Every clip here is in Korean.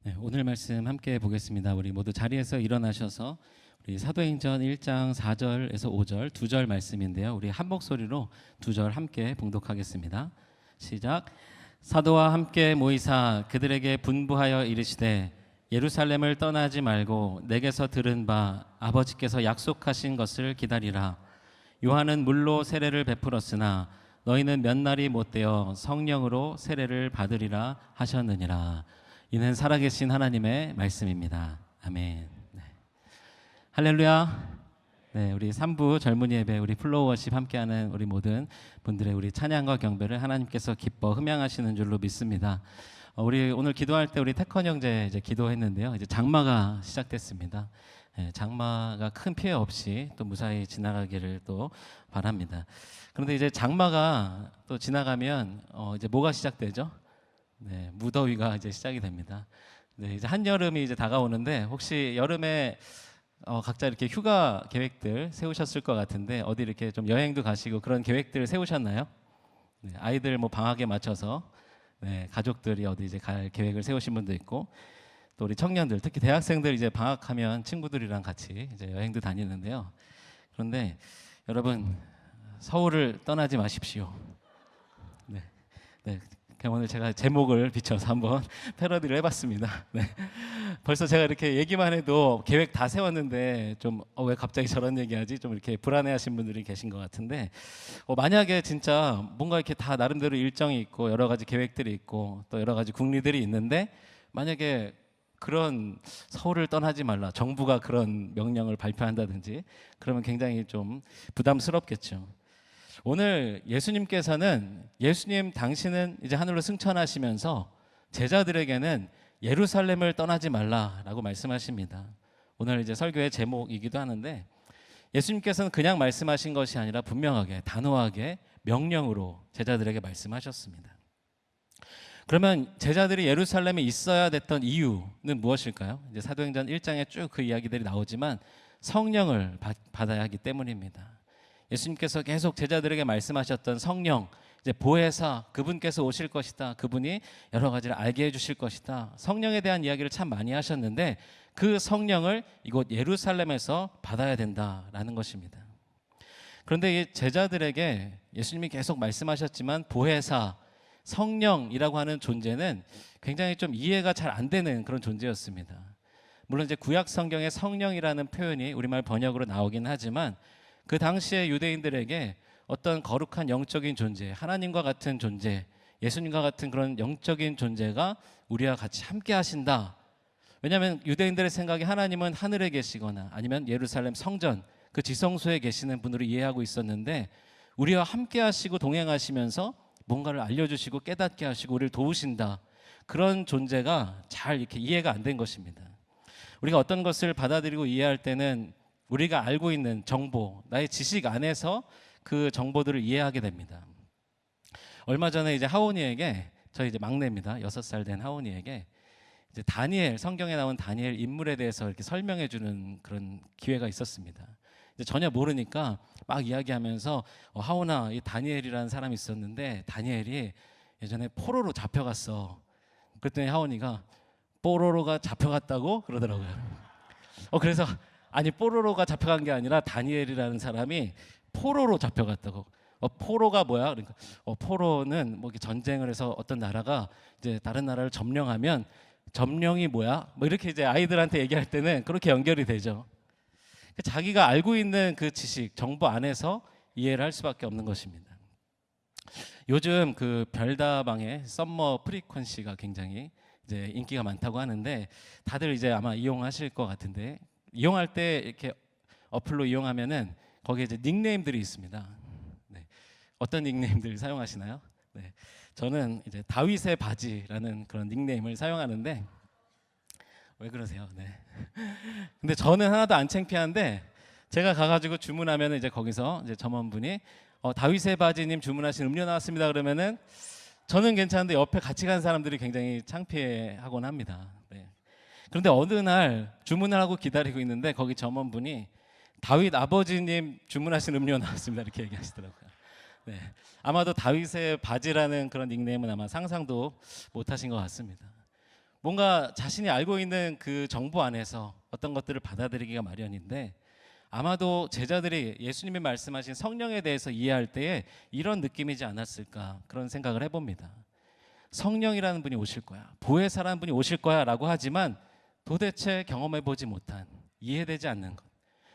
네, 오늘 말씀 함께 보겠습니다. 우리 모두 자리에서 일어나셔서 우리 사도행전 1장 4절에서 5절 두 절 말씀인데요. 우리 한 목소리로 두 절 함께 봉독하겠습니다. 시작. 사도와 함께 모이사 그들에게 분부하여 이르시되 예루살렘을 떠나지 말고 내게서 들은 바 아버지께서 약속하신 것을 기다리라. 요한은 물로 세례를 베풀었으나 너희는 몇 날이 못되어 성령으로 세례를 받으리라 하셨느니라. 이는 살아계신 하나님의 말씀입니다. 아멘. 네. 할렐루야. 네, 우리 3부 젊은이 예배, 우리 플로우 워십 함께하는 우리 모든 분들의 우리 찬양과 경배를 하나님께서 기뻐 흠양하시는 줄로 믿습니다. 우리 오늘 기도할 때 우리 태컨 형제 이제 기도했는데요. 이제 장마가 시작됐습니다. 네, 장마가 큰 피해 없이 또 무사히 지나가기를 또 바랍니다. 그런데 이제 장마가 또 지나가면 이제 뭐가 시작되죠? 네, 무더위가 이제 시작이 됩니다. 네, 이제 한여름이 이제 다가오는데 혹시 여름에 각자 이렇게 휴가 계획들 세우셨을 것 같은데 어디 이렇게 좀 여행도 가시고 그런 계획들 세우셨나요? 네, 아이들 뭐 방학에 맞춰서 네, 가족들이 어디 이제 갈 계획을 세우신 분도 있고 또 우리 청년들 특히 대학생들 이제 방학하면 친구들이랑 같이 이제 여행도 다니는데요. 그런데 여러분 서울을 떠나지 마십시오. 네, 네. 오늘 제가 제목을 비춰서 한번 패러디를 해봤습니다. 네. 벌써 제가 이렇게 얘기만 해도 계획 다 세웠는데 좀 왜 갑자기 저런 얘기하지? 좀 이렇게 불안해하신 분들이 계신 것 같은데 만약에 진짜 뭔가 이렇게 다 나름대로 일정이 있고 여러 가지 계획들이 있고 또 여러 가지 국리들이 있는데 만약에 그런 서울을 떠나지 말라 정부가 그런 명령을 발표한다든지 그러면 굉장히 좀 부담스럽겠죠. 오늘 예수님께서는 예수님 당신은 이제 하늘로 승천하시면서 제자들에게는 예루살렘을 떠나지 말라라고 말씀하십니다. 오늘 이제 설교의 제목이기도 하는데 예수님께서는 그냥 말씀하신 것이 아니라 분명하게 단호하게 명령으로 제자들에게 말씀하셨습니다. 그러면 제자들이 예루살렘에 있어야 됐던 이유는 무엇일까요? 이제 사도행전 1장에 쭉 그 이야기들이 나오지만 성령을 받아야 하기 때문입니다. 예수님께서 계속 제자들에게 말씀하셨던 성령, 이제 보혜사, 그분께서 오실 것이다. 그분이 여러 가지를 알게 해주실 것이다. 성령에 대한 이야기를 참 많이 하셨는데 그 성령을 이곳 예루살렘에서 받아야 된다라는 것입니다. 그런데 이 제자들에게 예수님이 계속 말씀하셨지만 보혜사, 성령이라고 하는 존재는 굉장히 좀 이해가 잘 안 되는 그런 존재였습니다. 물론 이제 구약 성경에 성령이라는 표현이 우리말 번역으로 나오긴 하지만 그 당시에 유대인들에게 어떤 거룩한 영적인 존재, 하나님과 같은 존재, 예수님과 같은 그런 영적인 존재가 우리와 같이 함께 하신다. 왜냐하면 유대인들의 생각에 하나님은 하늘에 계시거나 아니면 예루살렘 성전, 그 지성소에 계시는 분으로 이해하고 있었는데 우리와 함께 하시고 동행하시면서 뭔가를 알려주시고 깨닫게 하시고 우리를 도우신다. 그런 존재가 잘 이렇게 이해가 안 된 것입니다. 우리가 어떤 것을 받아들이고 이해할 때는 우리가 알고 있는 정보, 나의 지식 안에서 그 정보들을 이해하게 됩니다. 얼마 전에 이제 하온이에게 저희 이제 막내입니다. 6살 된 하온이에게 이제 다니엘 성경에 나온 다니엘 인물에 대해서 이렇게 설명해 주는 그런 기회가 있었습니다. 이제 전혀 모르니까 막 이야기하면서 하온아, 이 다니엘이라는 사람이 있었는데 다니엘이 예전에 포로로 잡혀갔어. 그랬더니 하온이가 뽀로로가 잡혀갔다고 그러더라고요. 그래서 아니 뽀로로가 잡혀간 게 아니라 다니엘이라는 사람이 포로로 잡혀갔다고. 포로가 뭐야? 그러니까 포로는 뭐 이렇게 전쟁을 해서 어떤 나라가 이제 다른 나라를 점령하면 점령이 뭐야? 뭐 이렇게 이제 아이들한테 얘기할 때는 그렇게 연결이 되죠. 자기가 알고 있는 그 지식, 정보 안에서 이해를 할 수밖에 없는 것입니다. 요즘 그 별다방의 썸머 프리퀀시가 굉장히 이제 인기가 많다고 하는데 다들 이제 아마 이용하실 것 같은데. 이용할 때 이렇게 어플로 이용하면은 거기에 이제 닉네임들이 있습니다. 네. 어떤 닉네임들 사용하시나요? 네. 저는 이제 다윗의 바지라는 그런 닉네임을 사용하는데 왜 그러세요? 네. 근데 저는 하나도 안 창피한데 제가 가가지고 주문하면 이제 거기서 이제 점원분이 다윗의 바지님 주문하신 음료 나왔습니다. 그러면은 저는 괜찮은데 옆에 같이 간 사람들이 굉장히 창피해하곤 합니다. 네. 그런데 어느 날 주문을 하고 기다리고 있는데 거기 점원분이 다윗 아버지님 주문하신 음료 나왔습니다 이렇게 얘기하시더라고요. 네, 아마도 다윗의 바지라는 그런 닉네임은 아마 상상도 못하신 것 같습니다. 뭔가 자신이 알고 있는 그 정보 안에서 어떤 것들을 받아들이기가 마련인데, 아마도 제자들이 예수님이 말씀하신 성령에 대해서 이해할 때에 이런 느낌이지 않았을까, 그런 생각을 해봅니다. 성령이라는 분이 오실 거야, 보혜사라는 분이 오실 거야 라고 하지만 도대체 경험해보지 못한, 이해되지 않는 것.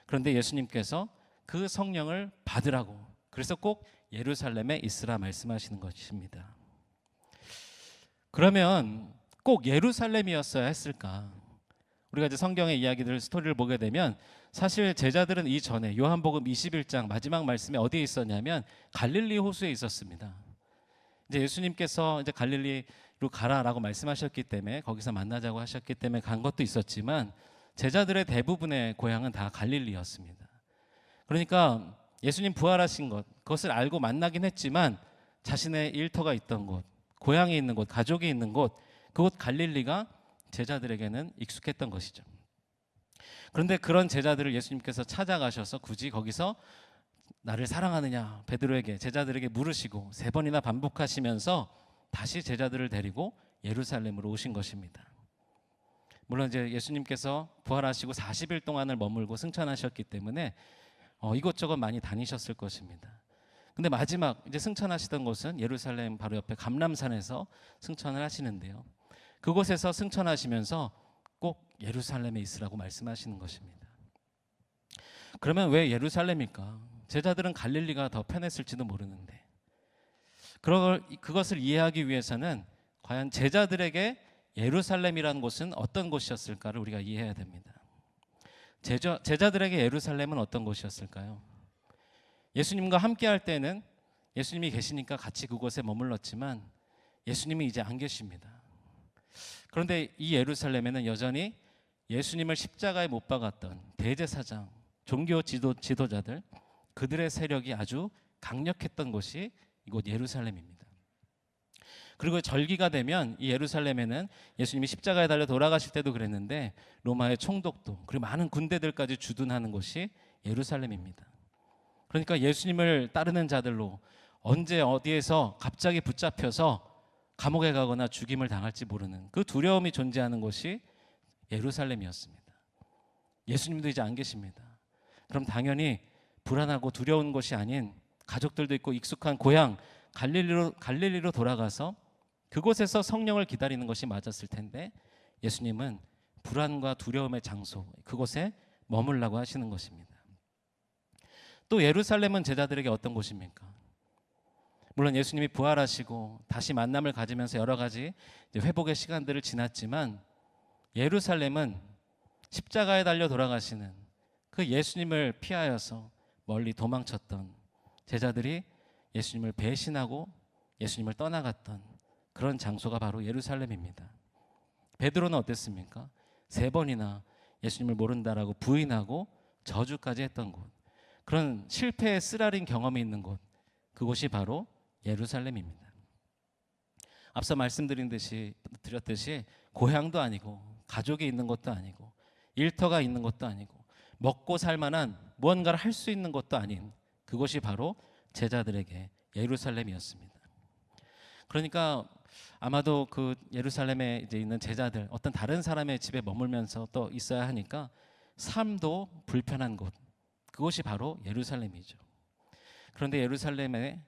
그런데 예수님께서 그 성령을 받으라고, 그래서 꼭 예루살렘에 있으라 말씀하시는 것입니다. 그러면 꼭 예루살렘이었어야 했을까? 우리가 이제 성경의 이야기들, 스토리를 보게 되면 사실 제자들은 이전에 요한복음 21장 마지막 말씀에 어디에 있었냐면 갈릴리 호수에 있었습니다. 이제 예수님께서 이제 갈릴리로 가라라고 말씀하셨기 때문에 거기서 만나자고 하셨기 때문에 간 것도 있었지만 제자들의 대부분의 고향은 다 갈릴리였습니다. 그러니까 예수님 부활하신 것, 그것을 알고 만나긴 했지만 자신의 일터가 있던 곳, 고향이 있는 곳, 가족이 있는 곳, 그곳 갈릴리가 제자들에게는 익숙했던 것이죠. 그런데 그런 제자들을 예수님께서 찾아가셔서 굳이 거기서 나를 사랑하느냐 베드로에게, 제자들에게 물으시고 3번이나 반복하시면서 다시 제자들을 데리고 예루살렘으로 오신 것입니다. 물론 이제 예수님께서 부활하시고 40일 동안을 머물고 승천하셨기 때문에 이것저것 많이 다니셨을 것입니다. 근데 마지막 이제 승천하시던 곳은 예루살렘 바로 옆에 감람산에서 승천을 하시는데요. 그곳에서 승천하시면서 꼭 예루살렘에 있으라고 말씀하시는 것입니다. 그러면 왜 예루살렘일까? 제자들은 갈릴리가 더 편했을지도 모르는데, 그것을 이해하기 위해서는 과연 제자들에게 예루살렘이라는 곳은 어떤 곳이었을까를 우리가 이해해야 됩니다. 제자들에게 예루살렘은 어떤 곳이었을까요? 예수님과 함께 할 때는 예수님이 계시니까 같이 그곳에 머물렀지만 예수님이 이제 안 계십니다. 그런데 이 예루살렘에는 여전히 예수님을 십자가에 못 박았던 대제사장, 종교 지도자들, 그들의 세력이 아주 강력했던 곳이 이곳 예루살렘입니다. 그리고 절기가 되면 이 예루살렘에는 예수님이 십자가에 달려 돌아가실 때도 그랬는데 로마의 총독도, 그리고 많은 군대들까지 주둔하는 곳이 예루살렘입니다. 그러니까 예수님을 따르는 자들로 언제 어디에서 갑자기 붙잡혀서 감옥에 가거나 죽임을 당할지 모르는 그 두려움이 존재하는 곳이 예루살렘이었습니다. 예수님도 이제 안 계십니다. 그럼 당연히 불안하고 두려운 곳이 아닌 가족들도 있고 익숙한 고향 갈릴리로 돌아가서 그곳에서 성령을 기다리는 것이 맞았을 텐데 예수님은 불안과 두려움의 장소, 그곳에 머물라고 하시는 것입니다. 또 예루살렘은 제자들에게 어떤 곳입니까? 물론 예수님이 부활하시고 다시 만남을 가지면서 여러 가지 회복의 시간들을 지났지만 예루살렘은 십자가에 달려 돌아가시는 그 예수님을 피하여서 멀리 도망쳤던 제자들이 예수님을 배신하고 예수님을 떠나갔던 그런 장소가 바로 예루살렘입니다. 베드로는 어땠습니까? 3번이나 예수님을 모른다라고 부인하고 저주까지 했던 곳, 그런 실패의 쓰라린 경험이 있는 곳, 그곳이 바로 예루살렘입니다. 앞서 드렸듯이 고향도 아니고 가족이 있는 것도 아니고 일터가 있는 것도 아니고 먹고 살 만한 무언가를 할 수 있는 것도 아닌 그것이 바로 제자들에게 예루살렘이었습니다. 그러니까 아마도 그 예루살렘에 이제 있는 제자들, 어떤 다른 사람의 집에 머물면서 또 있어야 하니까 삶도 불편한 곳, 그것이 바로 예루살렘이죠. 그런데 예루살렘을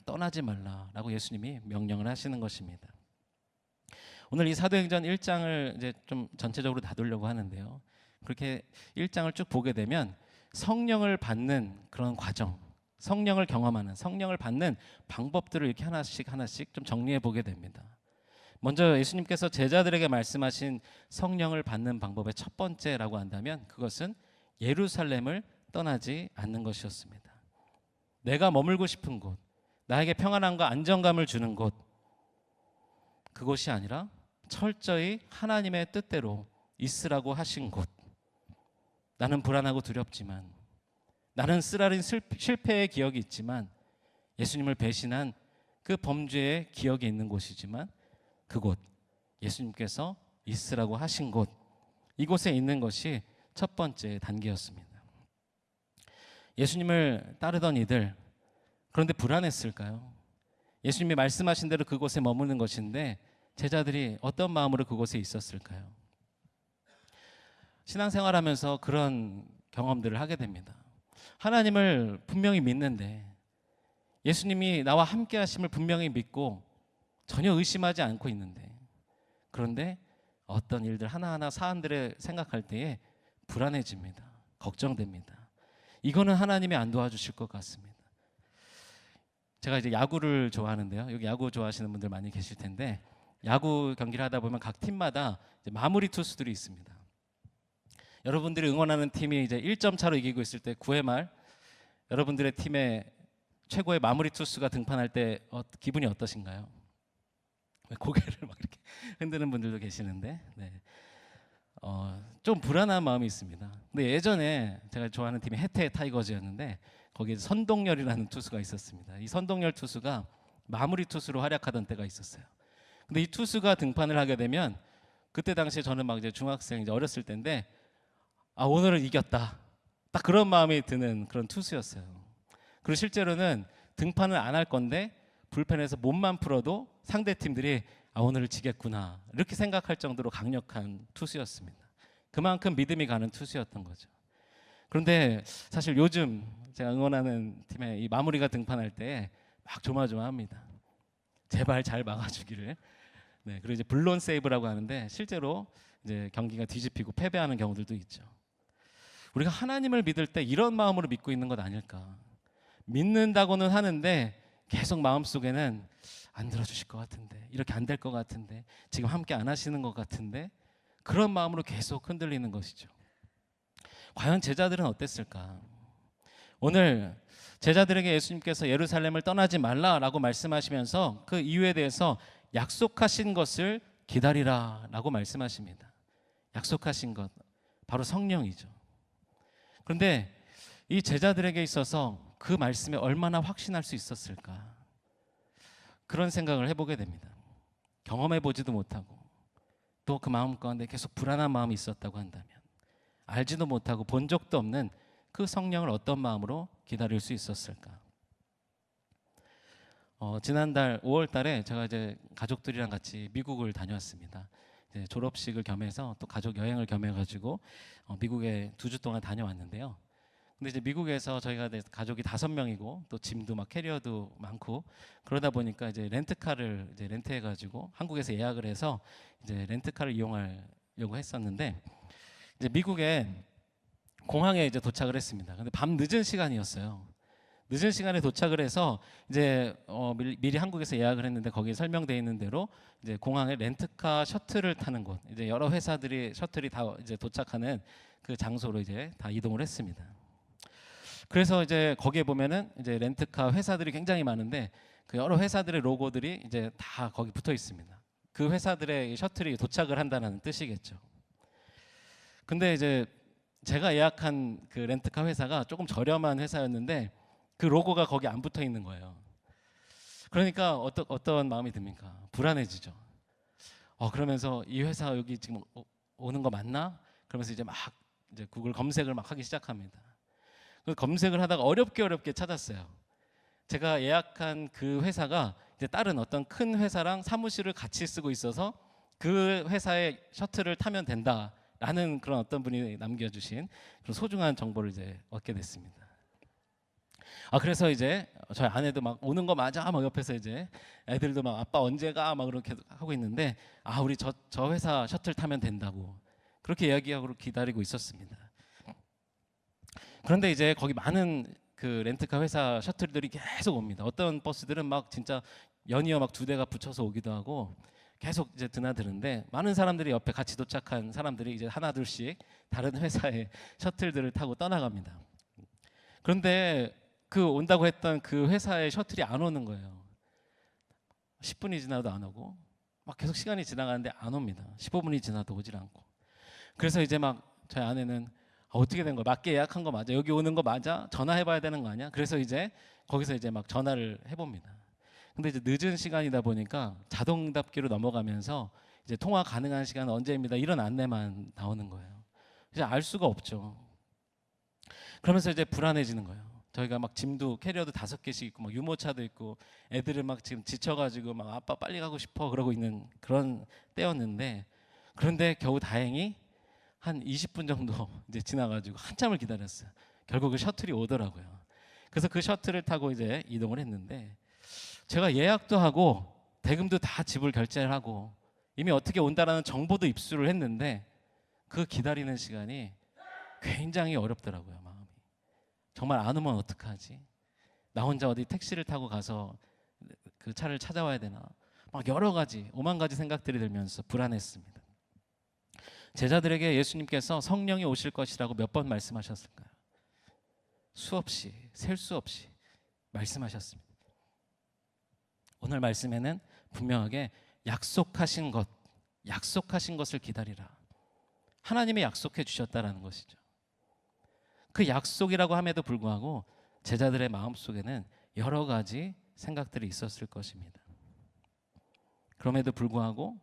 떠나지 말라라고 예수님이 명령을 하시는 것입니다. 오늘 이 사도행전 1장을 이제 좀 전체적으로 다루려고 하는데요. 그렇게 1장을 쭉 보게 되면 성령을 받는 그런 과정, 성령을 경험하는, 성령을 받는 방법들을 이렇게 하나씩 좀 정리해 보게 됩니다. 먼저 예수님께서 제자들에게 말씀하신 성령을 받는 방법의 첫 번째라고 한다면 그것은 예루살렘을 떠나지 않는 것이었습니다. 내가 머물고 싶은 곳, 나에게 평안함과 안정감을 주는 곳, 그곳이 아니라 철저히 하나님의 뜻대로 있으라고 하신 곳. 나는 불안하고 두렵지만, 나는 쓰라린 실패의 기억이 있지만, 예수님을 배신한 그 범죄의 기억이 있는 곳이지만 그곳, 예수님께서 있으라고 하신 곳, 이곳에 있는 것이 첫 번째 단계였습니다. 예수님을 따르던 이들, 그런데 불안했을까요? 예수님이 말씀하신 대로 그곳에 머무는 것인데 제자들이 어떤 마음으로 그곳에 있었을까요? 신앙생활하면서 그런 경험들을 하게 됩니다. 하나님을 분명히 믿는데, 예수님이 나와 함께 하심을 분명히 믿고 전혀 의심하지 않고 있는데, 그런데 어떤 일들 하나하나 사안들을 생각할 때에 불안해집니다. 걱정됩니다. 이거는 하나님이 안 도와주실 것 같습니다. 제가 이제 야구를 좋아하는데요. 여기 야구 좋아하시는 분들 많이 계실 텐데, 야구 경기를 하다 보면 각 팀마다 이제 마무리 투수들이 있습니다. 여러분들이 응원하는 팀이 이제 1점 차로 이기고 있을 때 9회 말 여러분들의 팀의 최고의 마무리 투수가 등판할 때 기분이 어떠신가요? 고개를 막 이렇게 흔드는 분들도 계시는데, 네. 좀 불안한 마음이 있습니다. 근데 예전에 제가 좋아하는 팀이 해태 타이거즈였는데, 거기에 선동열이라는 투수가 있었습니다. 이 선동열 투수가 마무리 투수로 활약하던 때가 있었어요. 근데 이 투수가 등판을 하게 되면, 그때 당시에 저는 막 이제 중학생, 이제 어렸을 때인데, 오늘은 이겼다, 딱 그런 마음이 드는 그런 투수였어요. 그리고 실제로는 등판을 안 할 건데 불펜에서 몸만 풀어도 상대 팀들이 오늘을 지겠구나 이렇게 생각할 정도로 강력한 투수였습니다. 그만큼 믿음이 가는 투수였던 거죠. 그런데 사실 요즘 제가 응원하는 팀의 이 마무리가 등판할 때 막 조마조마합니다. 제발 잘 막아주기를. 네, 그리고 이제 블론 세이브라고 하는데, 실제로 이제 경기가 뒤집히고 패배하는 경우들도 있죠. 우리가 하나님을 믿을 때 이런 마음으로 믿고 있는 것 아닐까? 믿는다고는 하는데 계속 마음속에는 안 들어주실 것 같은데, 이렇게 안 될 것 같은데, 지금 함께 안 하시는 것 같은데, 그런 마음으로 계속 흔들리는 것이죠. 과연 제자들은 어땠을까? 오늘 제자들에게 예수님께서 예루살렘을 떠나지 말라라고 말씀하시면서 그 이유에 대해서 약속하신 것을 기다리라 라고 말씀하십니다. 약속하신 것, 바로 성령이죠. 그런데 이 제자들에게 있어서 그 말씀에 얼마나 확신할 수 있었을까? 그런 생각을 해보게 됩니다. 경험해보지도 못하고 또 그 마음 가운데 계속 불안한 마음이 있었다고 한다면, 알지도 못하고 본 적도 없는 그 성령을 어떤 마음으로 기다릴 수 있었을까? 지난달 5월 달에 제가 이제 가족들이랑 같이 미국을 다녀왔습니다. 이제 졸업식을 겸해서 또 가족 여행을 겸해가지고 미국에 2주 동안 다녀왔는데요. 근데 이제 미국에서 저희가 가족이 5명이고 또 짐도 막 캐리어도 많고 그러다 보니까 이제 렌트카를 이제 렌트해가지고 한국에서 예약을 해서 이제 렌트카를 이용하려고 했었는데, 이제 미국에 공항에 이제 도착을 했습니다. 근데 밤 늦은 시간이었어요. 늦은 시간에 도착을 해서 이제 미리 한국에서 예약을 했는데, 거기에 설명되어 있는 대로 이제 공항에 렌트카 셔틀을 타는 곳, 이제 여러 회사들이 셔틀이 다 이제 도착하는 그 장소로 이제 다 이동을 했습니다. 그래서 이제 거기에 보면은 이제 렌트카 회사들이 굉장히 많은데, 그 여러 회사들의 로고들이 이제 다 거기 붙어 있습니다. 그 회사들의 셔틀이 도착을 한다는 뜻이겠죠. 근데 이제 제가 예약한 그 렌트카 회사가 조금 저렴한 회사였는데 그 로고가 거기 안 붙어 있는 거예요. 그러니까 어떤 마음이 듭니까? 불안해지죠. 그러면서 이 회사 여기 지금 오는 거 맞나? 그러면서 이제 막 이제 구글 검색을 막 하기 시작합니다. 그 검색을 하다가 어렵게 찾았어요. 제가 예약한 그 회사가 이제 다른 어떤 큰 회사랑 사무실을 같이 쓰고 있어서 그 회사의 셔틀을 타면 된다라는 그런 어떤 분이 남겨주신 그런 소중한 정보를 이제 얻게 됐습니다. 그래서 이제 저희 아내도 막 오는 거 맞아? 막 옆에서 이제 애들도 막 아빠 언제 가? 막 그렇게 하고 있는데, 우리 저 회사 셔틀 타면 된다고 그렇게 이야기하고 기다리고 있었습니다. 그런데 이제 거기 많은 그 렌트카 회사 셔틀들이 계속 옵니다. 어떤 버스들은 막 진짜 연이어 막 2대가 붙여서 오기도 하고 계속 이제 드나드는데, 많은 사람들이 옆에 같이 도착한 사람들이 이제 하나 둘씩 다른 회사의 셔틀들을 타고 떠나갑니다. 그런데 그 온다고 했던 그 회사의 셔틀이 안 오는 거예요. 10분이 지나도 안 오고 막 계속 시간이 지나가는데 안 옵니다. 15분이 지나도 오질 않고. 그래서 이제 막 저희 아내는 어떻게 된 거야? 맞게 예약한 거 맞아? 여기 오는 거 맞아? 전화해봐야 되는 거 아니야? 그래서 이제 거기서 이제 막 전화를 해봅니다. 근데 이제 늦은 시간이다 보니까 자동응답기로 넘어가면서 이제 통화 가능한 시간은 언제입니다, 이런 안내만 나오는 거예요. 이제 알 수가 없죠. 그러면서 이제 불안해지는 거예요. 저희가 막 짐도 캐리어도 5개씩 있고 막 유모차도 있고 애들은 막 지금 지쳐가지고 막 아빠 빨리 가고 싶어 그러고 있는 그런 때였는데, 그런데 겨우 다행히 한 20분 정도 이제 지나가지고 한참을 기다렸어요. 결국 그 셔틀이 오더라고요. 그래서 그 셔틀을 타고 이제 이동을 했는데, 제가 예약도 하고 대금도 다 집을 결제를 하고 이미 어떻게 온다라는 정보도 입수를 했는데 그 기다리는 시간이 굉장히 어렵더라고요. 마음이 정말 안 오면 어떡하지? 나 혼자 어디 택시를 타고 가서 그 차를 찾아와야 되나? 막 여러 가지 오만 가지 생각들이 들면서 불안했습니다. 제자들에게 예수님께서 성령이 오실 것이라고 몇 번 말씀하셨을까요? 수없이, 셀 수 없이 말씀하셨습니다. 오늘 말씀에는 분명하게 약속하신 것을 기다리라. 하나님이 약속해 주셨다라는 것이죠. 그 약속이라고 함에도 불구하고 제자들의 마음속에는 여러 가지 생각들이 있었을 것입니다. 그럼에도 불구하고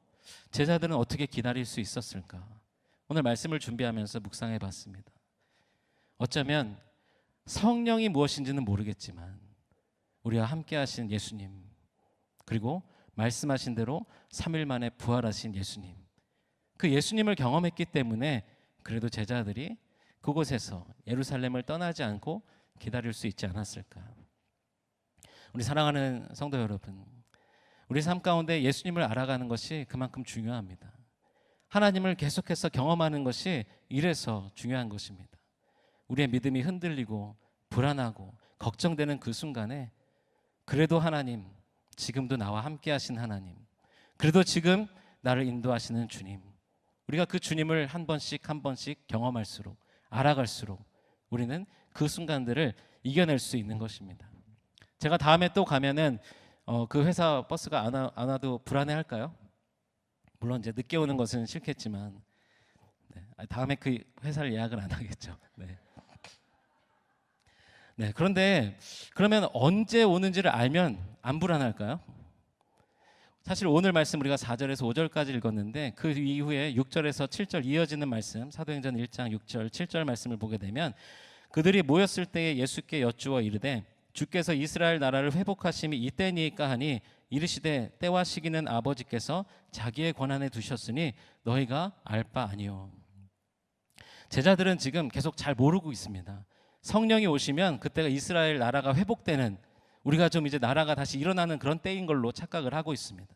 제자들은 어떻게 기다릴 수 있었을까? 오늘 말씀을 준비하면서 묵상해 봤습니다. 어쩌면 성령이 무엇인지는 모르겠지만 우리와 함께 하신 예수님, 그리고 말씀하신 대로 3일 만에 부활하신 예수님, 그 예수님을 경험했기 때문에 그래도 제자들이 그곳에서 예루살렘을 떠나지 않고 기다릴 수 있지 않았을까? 우리 사랑하는 성도 여러분, 우리 삶 가운데 예수님을 알아가는 것이 그만큼 중요합니다. 하나님을 계속해서 경험하는 것이 이래서 중요한 것입니다. 우리의 믿음이 흔들리고 불안하고 걱정되는 그 순간에 그래도 하나님, 지금도 나와 함께 하신 하나님, 그래도 지금 나를 인도하시는 주님, 우리가 그 주님을 한 번씩 한 번씩 경험할수록, 알아갈수록 우리는 그 순간들을 이겨낼 수 있는 것입니다. 제가 다음에 또 가면은 그 회사 버스가 안 와도 불안해할까요? 물론 이제 늦게 오는 것은 싫겠지만, 네, 다음에 그 회사를 예약을 안 하겠죠. 네. 네, 그런데 그러면 언제 오는지를 알면 안 불안할까요? 사실 오늘 말씀 우리가 4절에서 5절까지 읽었는데 그 이후에 6절에서 7절 이어지는 말씀, 사도행전 1장 6절 7절 말씀을 보게 되면, 그들이 모였을 때에 예수께 여쭈어 이르되 주께서 이스라엘 나라를 회복하심이 이때니까 하니 이르시되 때와 시기는 아버지께서 자기의 권한에 두셨으니 너희가 알 바 아니요. 제자들은 지금 계속 잘 모르고 있습니다. 성령이 오시면 그때가 이스라엘 나라가 회복되는, 우리가 좀 이제 나라가 다시 일어나는 그런 때인 걸로 착각을 하고 있습니다.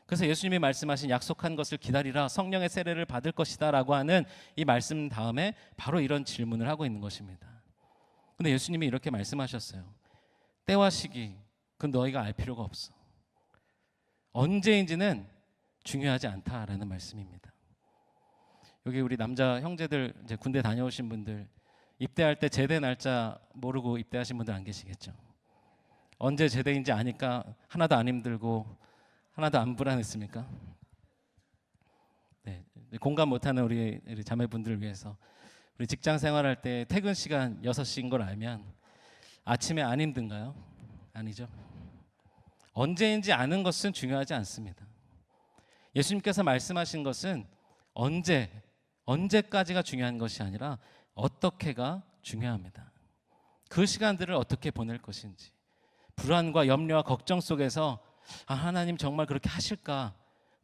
그래서 예수님이 말씀하신 약속한 것을 기다리라, 성령의 세례를 받을 것이다 라고 하는 이 말씀 다음에 바로 이런 질문을 하고 있는 것입니다. 근데 예수님이 이렇게 말씀하셨어요. 때와 시기, 그건 너희가 알 필요가 없어. 언제인지는 중요하지 않다라는 말씀입니다. 여기 우리 남자 형제들, 이제 군대 다녀오신 분들, 입대할 때 제대 날짜 모르고 입대하신 분들 안 계시겠죠? 언제 제대인지 아니까 하나도 안 힘들고 하나도 안 불안했습니까? 네, 공감 못하는 우리 자매분들을 위해서, 우리 직장 생활할 때 퇴근 시간 6시인 걸 알면 아침에 안 힘든가요? 아니죠. 언제인지 아는 것은 중요하지 않습니다. 예수님께서 말씀하신 것은 언제까지가 중요한 것이 아니라 어떻게가 중요합니다. 그 시간들을 어떻게 보낼 것인지, 불안과 염려와 걱정 속에서 하나님 정말 그렇게 하실까,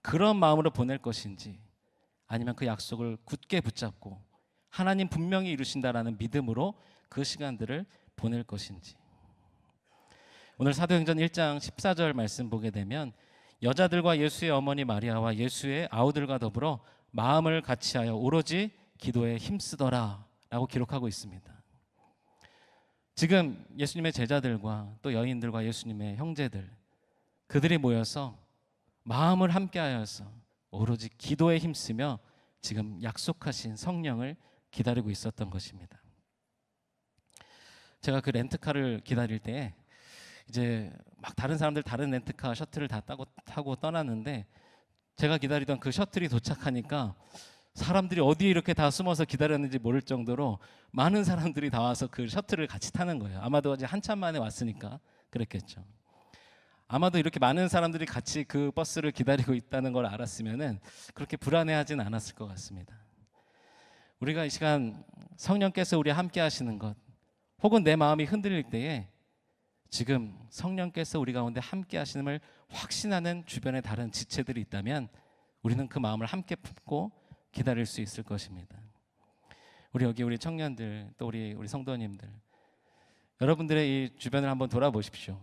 그런 마음으로 보낼 것인지, 아니면 그 약속을 굳게 붙잡고 하나님 분명히 이루신다라는 믿음으로 그 시간들을 보낼 것인지. 오늘 사도행전 1장 14절 말씀 보게 되면 여자들과 예수의 어머니 마리아와 예수의 아우들과 더불어 마음을 같이하여 오로지 기도에 힘쓰더라 라고 기록하고 있습니다. 지금 예수님의 제자들과 또 여인들과 예수님의 형제들, 그들이 모여서 마음을 함께하여서 오로지 기도에 힘쓰며 지금 약속하신 성령을 기다리고 있었던 것입니다. 제가 그 렌트카를 기다릴 때 이제 막 다른 사람들 다른 렌트카 셔틀을 다 타고 떠났는데, 제가 기다리던 그 셔틀이 도착하니까 사람들이 어디에 이렇게 다 숨어서 기다렸는지 모를 정도로 많은 사람들이 다 와서 그 셔틀을 같이 타는 거예요. 아마도 이제 한참 만에 왔으니까 그랬겠죠. 아마도 이렇게 많은 사람들이 같이 그 버스를 기다리고 있다는 걸 알았으면은 그렇게 불안해하진 않았을 것 같습니다. 우리가 이 시간 성령께서 우리 함께 하시는 것, 혹은 내 마음이 흔들릴 때에 지금 성령께서 우리 가운데 함께 하심을 확신하는 주변의 다른 지체들이 있다면 우리는 그 마음을 함께 품고 기다릴 수 있을 것입니다. 우리 청년들, 또 우리 성도님들, 여러분들의 이 주변을 한번 돌아보십시오.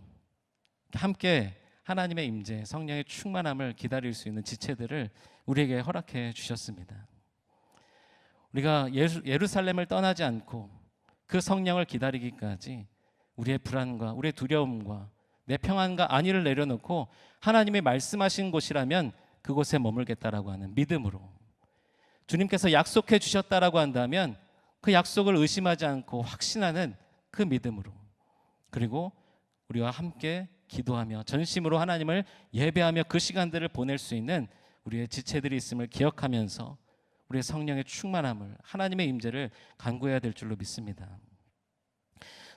함께 하나님의 임재, 성령의 충만함을 기다릴 수 있는 지체들을 우리에게 허락해 주셨습니다. 우리가 예루살렘을 떠나지 않고 그 성령을 기다리기까지 우리의 불안과 우리의 두려움과 내 평안과 안위를 내려놓고 하나님이 말씀하신 곳이라면 그곳에 머물겠다라고 하는 믿음으로, 주님께서 약속해 주셨다라고 한다면 그 약속을 의심하지 않고 확신하는 그 믿음으로, 그리고 우리와 함께 기도하며 전심으로 하나님을 예배하며 그 시간들을 보낼 수 있는 우리의 지체들이 있음을 기억하면서 우리의 성령의 충만함을, 하나님의 임재를 간구해야 될 줄로 믿습니다.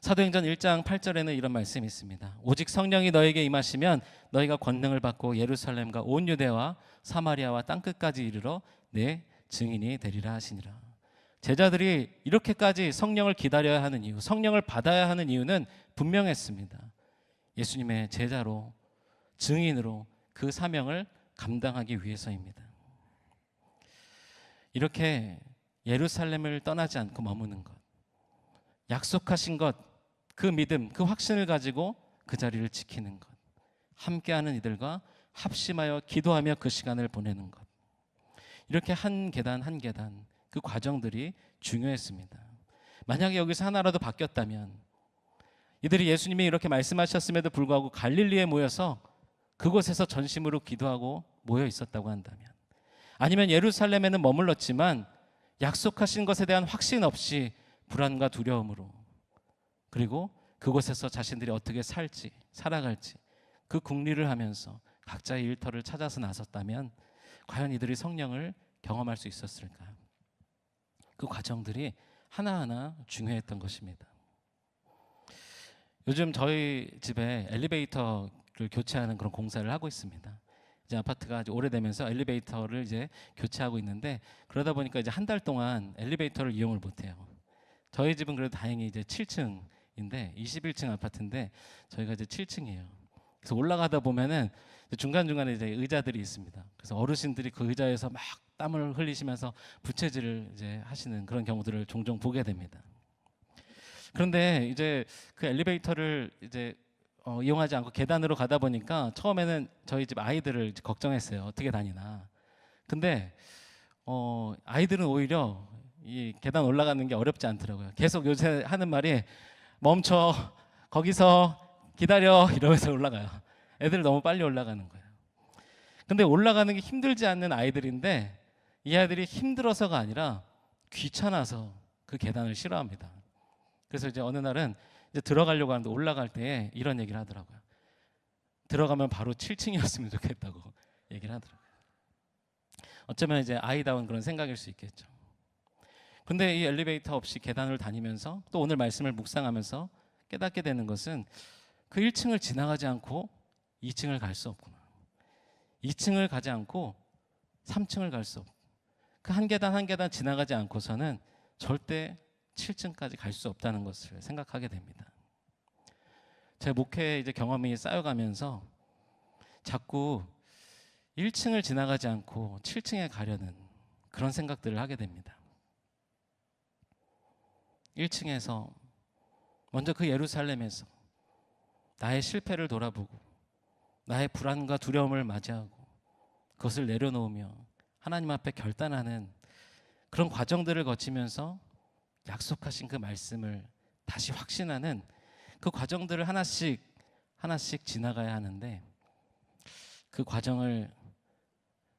사도행전 1장 8절에는 이런 말씀이 있습니다. 오직 성령이 너에게 임하시면 너희가 권능을 받고 예루살렘과 온 유대와 사마리아와 땅끝까지 이르러 내 증인이 되리라 하시니라. 제자들이 이렇게까지 성령을 기다려야 하는 이유, 성령을 받아야 하는 이유는 분명했습니다. 예수님의 제자로, 증인으로 그 사명을 감당하기 위해서입니다. 이렇게 예루살렘을 떠나지 않고 머무는 것, 약속하신 것, 그 믿음, 그 확신을 가지고 그 자리를 지키는 것, 함께하는 이들과 합심하여 기도하며 그 시간을 보내는 것, 이렇게 한 계단 한 계단 그 과정들이 중요했습니다. 만약에 여기서 하나라도 바뀌었다면, 이들이 예수님이 이렇게 말씀하셨음에도 불구하고 갈릴리에 모여서 그곳에서 전심으로 기도하고 모여 있었다고 한다면, 아니면 예루살렘에는 머물렀지만 약속하신 것에 대한 확신 없이 불안과 두려움으로, 그리고 그곳에서 자신들이 어떻게 살지, 살아갈지 그 궁리를 하면서 각자의 일터를 찾아서 나섰다면 과연 이들이 성령을 경험할 수 있었을까요? 그 과정들이 하나하나 중요했던 것입니다. 요즘 저희 집에 엘리베이터를 교체하는 그런 공사를 하고 있습니다. 이제 아파트가 아주 오래되면서 엘리베이터를 이제 교체하고 있는데, 그러다 보니까 이제 한 달 동안 엘리베이터를 이용을 못해요. 저희 집은 그래도 다행히 이제 7층인데 21층 아파트인데 저희가 이제 7층이에요. 그래서 올라가다 보면은 중간중간에 이제 의자들이 있습니다. 그래서 어르신들이 그 의자에서 막 땀을 흘리시면서 부채질을 이제 하시는 그런 경우들을 종종 보게 됩니다. 그런데 이제 그 엘리베이터를 이제 이용하지 않고 계단으로 가다 보니까 처음에는 저희 집 아이들을 이제 걱정했어요. 어떻게 다니나. 근데 아이들은 오히려 이 계단 올라가는 게 어렵지 않더라고요. 계속 요새 하는 말이 멈춰, 거기서 기다려 이러면서 올라가요. 애들 너무 빨리 올라가는 거예요. 근데 올라가는 게 힘들지 않는 아이들인데 이 아이들이 힘들어서가 아니라 귀찮아서 그 계단을 싫어합니다. 그래서 이제 어느 날은 이제 들어가려고 하는데 올라갈 때 이런 얘기를 하더라고요. 들어가면 바로 7층이었으면 좋겠다고 얘기를 하더라고요. 어쩌면 이제 아이다운 그런 생각일 수 있겠죠. 근데 이 엘리베이터 없이 계단을 다니면서 또 오늘 말씀을 묵상하면서 깨닫게 되는 것은 그 1층을 지나가지 않고 2층을 갈 수 없구나. 2층을 가지 않고 3층을 갈 수 없고, 그 한 계단 한 계단 지나가지 않고서는 절대 7층까지 갈 수 없다는 것을 생각하게 됩니다. 제 목회 이제 경험이 쌓여가면서 자꾸 1층을 지나가지 않고 7층에 가려는 그런 생각들을 하게 됩니다. 1층에서 먼저 그 예루살렘에서 나의 실패를 돌아보고 나의 불안과 두려움을 맞이하고 그것을 내려놓으며 하나님 앞에 결단하는 그런 과정들을 거치면서 약속하신 그 말씀을 다시 확신하는 그 과정들을 하나씩 하나씩 지나가야 하는데, 그 과정을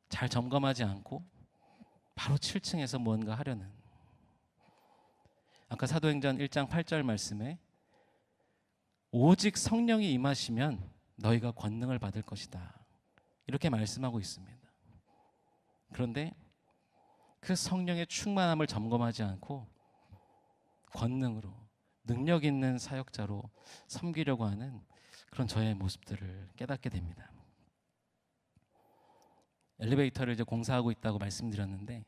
잘 점검하지 않고 바로 7층에서 무언가 하려는, 아까 사도행전 1장 8절 말씀에 오직 성령이 임하시면 너희가 권능을 받을 것이다 이렇게 말씀하고 있습니다. 그런데 그 성령의 충만함을 점검하지 않고 권능으로, 능력 있는 사역자로 섬기려고 하는 그런 저의 모습들을 깨닫게 됩니다. 엘리베이터를 이제 공사하고 있다고 말씀드렸는데,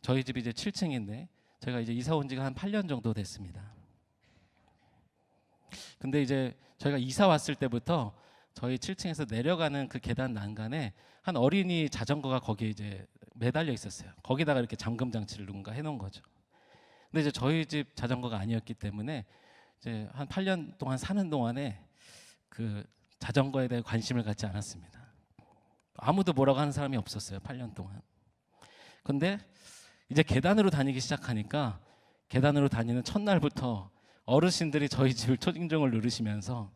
저희 집이 이제 7층인데 제가 이제 이사 온 지가 한 8년 정도 됐습니다. 근데 이제 저희가 이사 왔을 때부터 저희 7층에서 내려가는 그 계단 난간에 한 어린이 자전거가 거기에 이제 매달려 있었어요. 거기다가 이렇게 잠금 장치를 누군가 해놓은 거죠. 근데 이제 저희 집 자전거가 아니었기 때문에 이제 한 8년 동안 사는 동안에 그 자전거에 대해 관심을 갖지 않았습니다. 아무도 뭐라고 하는 사람이 없었어요. 8년 동안. 근데 이제 계단으로 다니기 시작하니까 계단으로 다니는 첫날부터 어르신들이 저희 집을 초진종을 누르시면서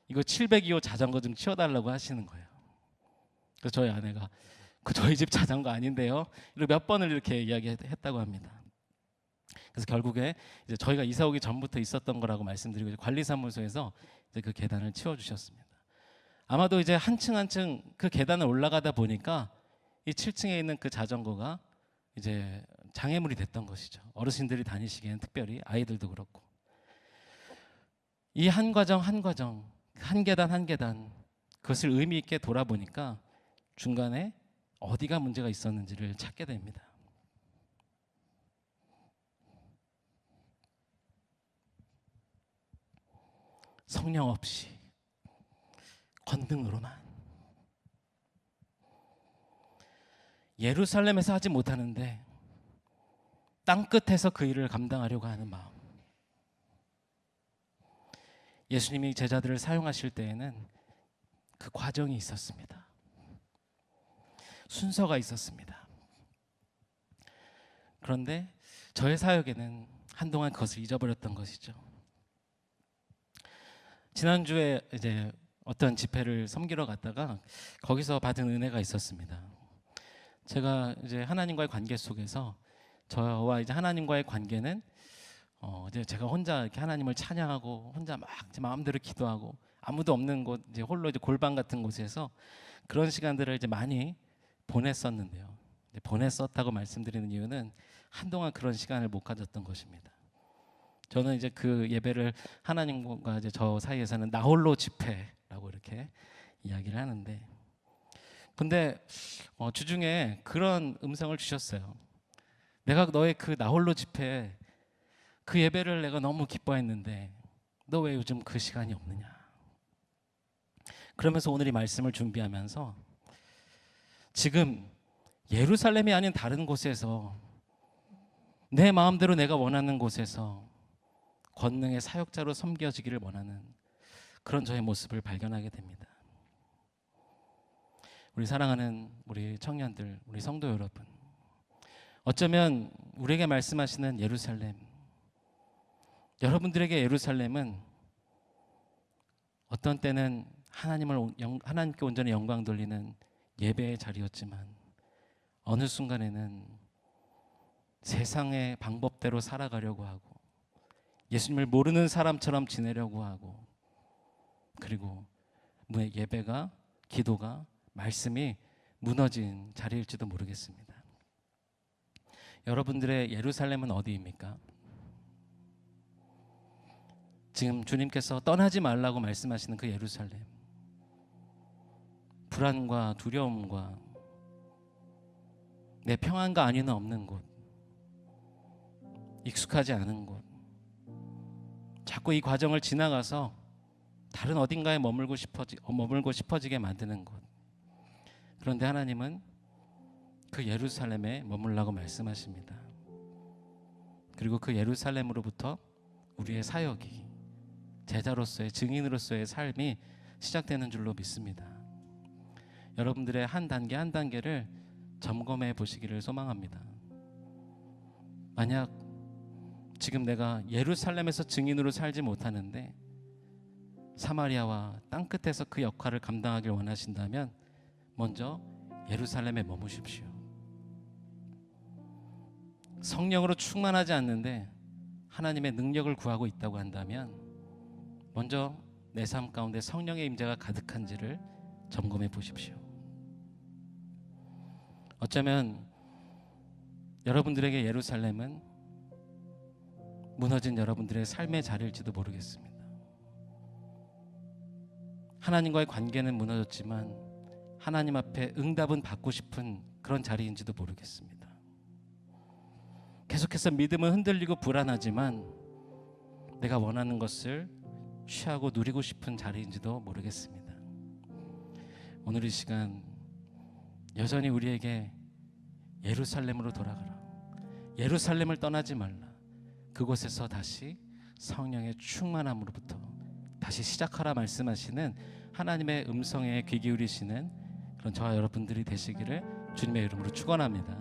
이거 702호 자전거 좀 치워달라고 하시는 거예요. 그래서 저희 아내가 그 저희 집 자전거 아닌데요. 이렇게 몇 번을 이렇게 이야기했다고 합니다. 그래서 결국에 이제 저희가 이사 오기 전부터 있었던 거라고 말씀드리고 이제 관리사무소에서 이제 그 계단을 치워주셨습니다. 아마도 이제 한 층 한 층 그 계단을 올라가다 보니까 이 7층에 있는 그 자전거가 이제 장애물이 됐던 것이죠. 어르신들이 다니시기에는 특별히 아이들도 그렇고 이 한 과정 한 과정 한 계단 한 계단 그것을 의미 있게 돌아보니까 중간에 어디가 문제가 있었는지를 찾게 됩니다. 성령 없이 권능으로만 예루살렘에서 하지 못하는데 땅끝에서 그 일을 감당하려고 하는 마음. 예수님이 제자들을 사용하실 때에는 그 과정이 있었습니다. 순서가 있었습니다. 그런데 저의 사역에는 한동안 그것을 잊어버렸던 것이죠. 지난주에 이제 어떤 집회를 섬기러 갔다가 거기서 받은 은혜가 있었습니다. 제가 이제 하나님과의 관계 속에서 저와 이제 하나님과의 관계는 이제 제가 혼자 이렇게 하나님을 찬양하고 혼자 막 제 마음대로 기도하고 아무도 없는 곳 이제 홀로 이제 골방 같은 곳에서 그런 시간들을 이제 많이 보냈었는데요. 이제 보냈었다고 말씀드리는 이유는 한동안 그런 시간을 못 가졌던 것입니다. 저는 이제 그 예배를 하나님과 이제 저 사이에서는 나홀로 집회라고 이렇게 이야기를 하는데, 근데 주중에 그런 음성을 주셨어요. 내가 너의 그 나홀로 집회 그 예배를 내가 너무 기뻐했는데 너 왜 요즘 그 시간이 없느냐. 그러면서 오늘 이 말씀을 준비하면서 지금 예루살렘이 아닌 다른 곳에서 내 마음대로 내가 원하는 곳에서 권능의 사역자로 섬겨지기를 원하는 그런 저의 모습을 발견하게 됩니다. 우리 사랑하는 우리 청년들, 우리 성도 여러분, 어쩌면 우리에게 말씀하시는 예루살렘, 여러분들에게 예루살렘은 어떤 때는 하나님께 온전히 영광 돌리는 예배의 자리였지만 어느 순간에는 세상의 방법대로 살아가려고 하고 예수님을 모르는 사람처럼 지내려고 하고 그리고 예배가, 기도가, 말씀이 무너진 자리일지도 모르겠습니다. 여러분들의 예루살렘은 어디입니까? 지금 주님께서 떠나지 말라고 말씀하시는 그 예루살렘, 불안과 두려움과 내 평안과 안위는 없는 곳, 익숙하지 않은 곳, 자꾸 이 과정을 지나가서 다른 어딘가에 머물고 싶어지게 만드는 곳. 그런데 하나님은 그 예루살렘에 머물라고 말씀하십니다. 그리고 그 예루살렘으로부터 우리의 사역이, 제자로서의, 증인으로서의 삶이 시작되는 줄로 믿습니다. 여러분들의 한 단계 한 단계를 점검해 보시기를 소망합니다. 만약 지금 내가 예루살렘에서 증인으로 살지 못하는데 사마리아와 땅끝에서 그 역할을 감당하길 원하신다면 먼저 예루살렘에 머무십시오. 성령으로 충만하지 않는데 하나님의 능력을 구하고 있다고 한다면 먼저 내 삶 가운데 성령의 임재가 가득한지를 점검해 보십시오. 어쩌면 여러분들에게 예루살렘은 무너진 여러분들의 삶의 자리일지도 모르겠습니다. 하나님과의 관계는 무너졌지만 하나님 앞에 응답은 받고 싶은 그런 자리인지도 모르겠습니다. 계속해서 믿음은 흔들리고 불안하지만 내가 원하는 것을 취하고 누리고 싶은 자리인지도 모르겠습니다. 오늘 이 시간 여전히 우리에게 예루살렘으로 돌아가라, 예루살렘을 떠나지 말라, 그곳에서 다시 성령의 충만함으로부터 다시 시작하라 말씀하시는 하나님의 음성에 귀 기울이시는 그런 저와 여러분들이 되시기를 주님의 이름으로 축원합니다.